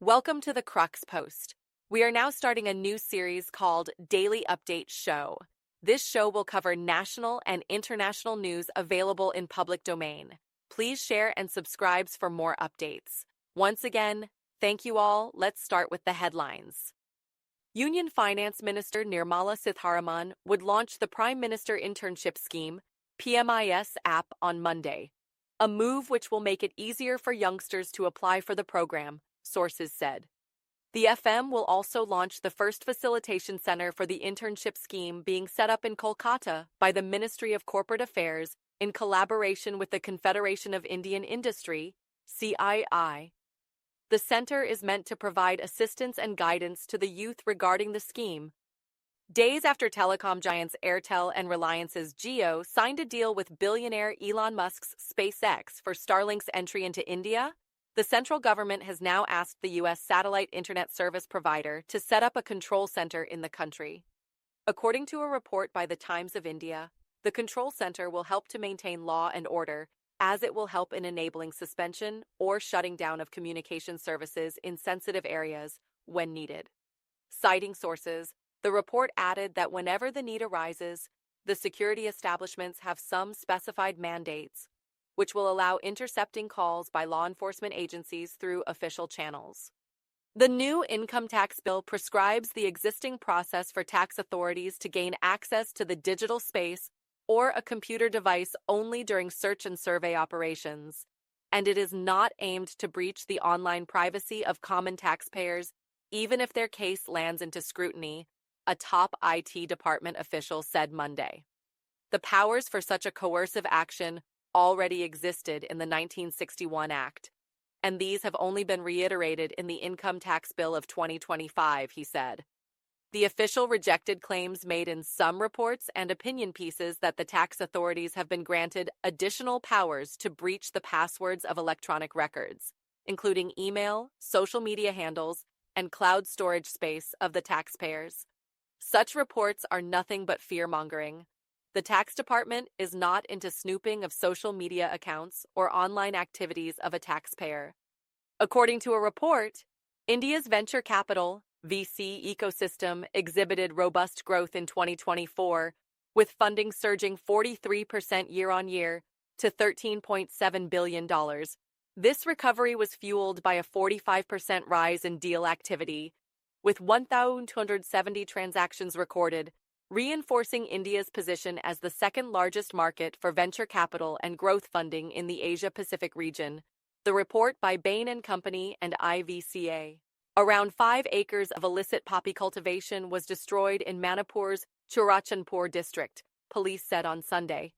Welcome to the Crux Post. We are now starting a new series called Daily Update Show. This show will cover national and international news available in public domain. Please share and subscribe for more updates. Once again, thank you all. Let's start with the headlines. Union Finance Minister Nirmala Sitharaman would launch the Prime Minister Internship Scheme, PMIS app on Monday, a move which will make it easier for youngsters to apply for the program, sources said. The FM will also launch the first facilitation center for the internship scheme being set up in Kolkata by the Ministry of Corporate Affairs in collaboration with the Confederation of Indian Industry, CII. The center is meant to provide assistance and guidance to the youth regarding the scheme. Days after telecom giants Airtel and Reliance's Jio signed a deal with billionaire Elon Musk's SpaceX for Starlink's entry into India, the central government has now asked the U.S. satellite internet service provider to set up a control center in the country. According to a report by the Times of India, the control center will help to maintain law and order, as it will help in enabling suspension or shutting down of communication services in sensitive areas when needed. Citing sources, the report added that whenever the need arises, the security establishments have some specified mandates, which will allow intercepting calls by law enforcement agencies through official channels. The new income tax bill prescribes the existing process for tax authorities to gain access to the digital space or a computer device only during search and survey operations, and it is not aimed to breach the online privacy of common taxpayers, even if their case lands into scrutiny, a top IT department official said Monday. The powers for such a coercive action already existed in the 1961 Act, and these have only been reiterated in the Income Tax Bill of 2025, he said. The official rejected claims made in some reports and opinion pieces that the tax authorities have been granted additional powers to breach the passwords of electronic records, including email, social media handles, and cloud storage space of the taxpayers. Such reports are nothing but fear-mongering. The tax department is not into snooping of social media accounts or online activities of a taxpayer. According to a report, India's venture capital VC ecosystem exhibited robust growth in 2024, with funding surging 43% year-on-year to $13.7 billion. This recovery was fueled by a 45% rise in deal activity, with 1,270 transactions recorded, reinforcing India's position as the second-largest market for venture capital and growth funding in the Asia-Pacific region, the report by Bain & Company and IVCA. Around 5 acres of illicit poppy cultivation was destroyed in Manipur's Churachandpur district, police said on Sunday.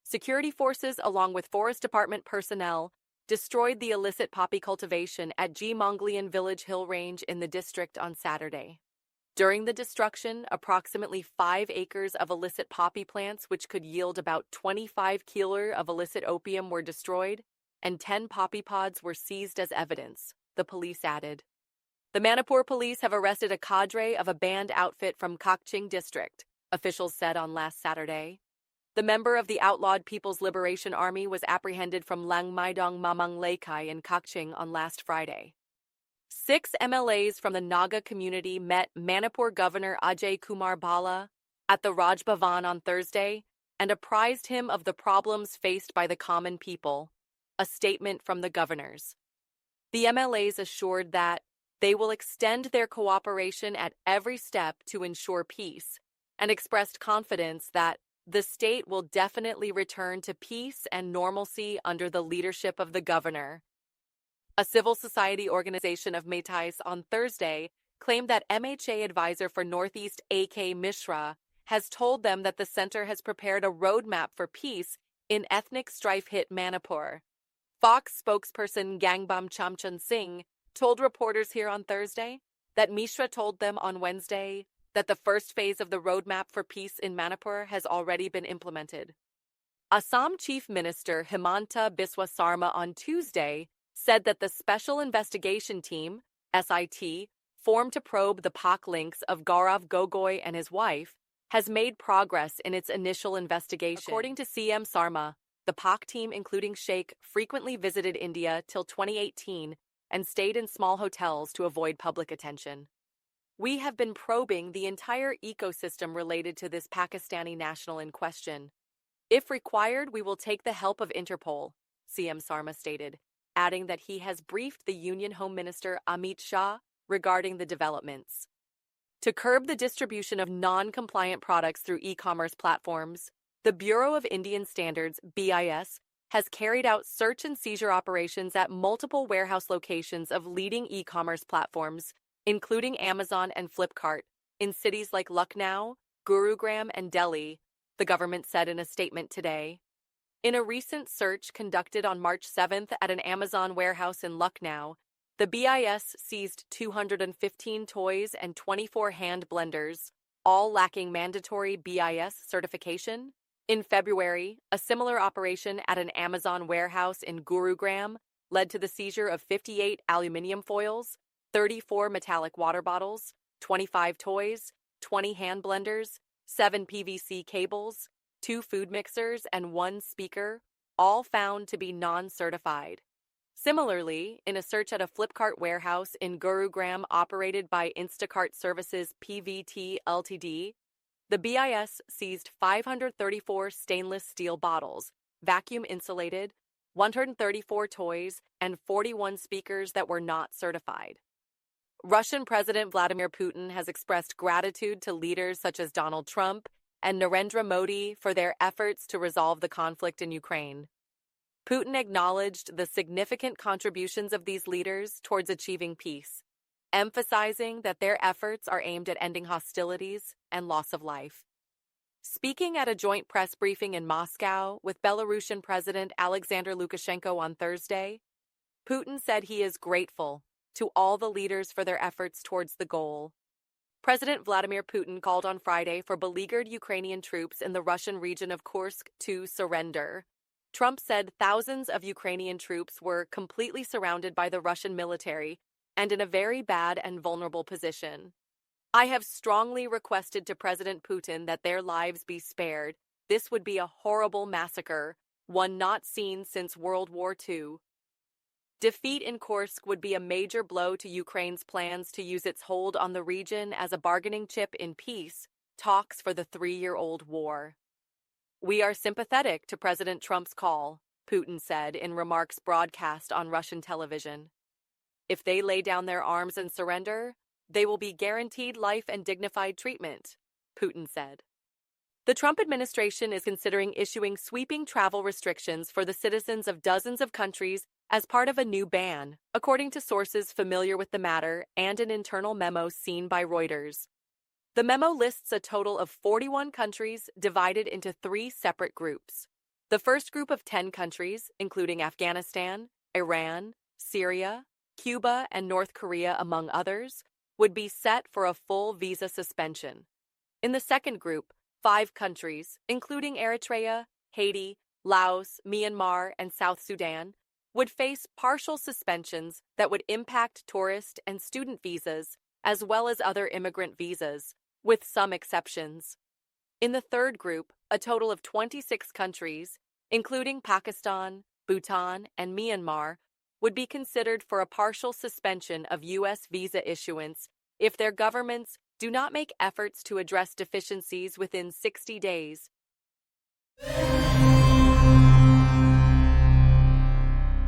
Security forces, along with Forest Department personnel, destroyed the illicit poppy cultivation at G. Mongolian Village Hill Range in the district on Saturday. During the destruction, approximately 5 acres of illicit poppy plants, which could yield about 25 kilos of illicit opium, were destroyed, and 10 poppy pods were seized as evidence, the police added. The Manipur police have arrested a cadre of a band outfit from Kakching district, officials said on last Saturday. The member of the outlawed People's Liberation Army was apprehended from Langmaidong Mamang Laikai in Kakching on last Friday. 6 MLAs from the Naga community met Manipur Governor Ajay Kumar Bala at the Raj Bhavan on Thursday and apprised him of the problems faced by the common people, a statement from the governors. The MLAs assured that they will extend their cooperation at every step to ensure peace, and expressed confidence that the state will definitely return to peace and normalcy under the leadership of the governor. A civil society organization of Meiteis on Thursday claimed that MHA advisor for Northeast A.K. Mishra has told them that the center has prepared a roadmap for peace in ethnic strife-hit Manipur. Fox spokesperson Gangbam Chamchan Singh told reporters here on Thursday that Mishra told them on Wednesday that the first phase of the roadmap for peace in Manipur has already been implemented. Assam Chief Minister Himanta Biswa Sarma on Tuesday said that the Special Investigation Team, SIT, formed to probe the POC links of Gaurav Gogoi and his wife, has made progress in its initial investigation. According to CM Sarma, the POC team, including Sheikh, frequently visited India till 2018 and stayed in small hotels to avoid public attention. We have been probing the entire ecosystem related to this Pakistani national in question. If required, we will take the help of Interpol, CM Sarma stated, adding that he has briefed the Union Home Minister Amit Shah regarding the developments. To curb the distribution of non-compliant products through e-commerce platforms, the Bureau of Indian Standards, BIS, has carried out search and seizure operations at multiple warehouse locations of leading e-commerce platforms, including Amazon and Flipkart, in cities like Lucknow, Gurugram, and Delhi, the government said in a statement today. In a recent search conducted on March 7th at an Amazon warehouse in Lucknow, the BIS seized 215 toys and 24 hand blenders, all lacking mandatory BIS certification. In February, a similar operation at an Amazon warehouse in Gurugram led to the seizure of 58 aluminum foils, 34 metallic water bottles, 25 toys, 20 hand blenders, 7 PVC cables, 2 food mixers, and 1 speaker, all found to be non-certified. Similarly, in a search at a Flipkart warehouse in Gurugram operated by Instacart Services PVT Ltd, the BIS seized 534 stainless steel bottles, vacuum-insulated, 134 toys, and 41 speakers that were not certified. Russian President Vladimir Putin has expressed gratitude to leaders such as Donald Trump and Narendra Modi for their efforts to resolve the conflict in Ukraine. Putin acknowledged the significant contributions of these leaders towards achieving peace, emphasizing that their efforts are aimed at ending hostilities and loss of life. Speaking at a joint press briefing in Moscow with Belarusian President Alexander Lukashenko on Thursday, Putin said he is grateful to all the leaders for their efforts towards the goal. President Vladimir Putin called on Friday for beleaguered Ukrainian troops in the Russian region of Kursk to surrender. Trump said thousands of Ukrainian troops were completely surrounded by the Russian military and in a very bad and vulnerable position. I have strongly requested to President Putin that their lives be spared. This would be a horrible massacre, one not seen since World War II. Defeat in Kursk would be a major blow to Ukraine's plans to use its hold on the region as a bargaining chip in peace talks for the 3-year-old war. We are sympathetic to President Trump's call, Putin said in remarks broadcast on Russian television. If they lay down their arms and surrender, they will be guaranteed life and dignified treatment, Putin said. The Trump administration is considering issuing sweeping travel restrictions for the citizens of dozens of countries as part of a new ban, according to sources familiar with the matter and an internal memo seen by Reuters. The memo lists a total of 41 countries divided into 3 separate groups. The first group of 10 countries, including Afghanistan, Iran, Syria, Cuba, and North Korea, among others, would be set for a full visa suspension. In the second group, 5 countries, including Eritrea, Haiti, Laos, Myanmar, and South Sudan, would face partial suspensions that would impact tourist and student visas, as well as other immigrant visas, with some exceptions. In the third group, a total of 26 countries, including Pakistan, Bhutan, and Myanmar, would be considered for a partial suspension of U.S. visa issuance if their governments do not make efforts to address deficiencies within 60 days.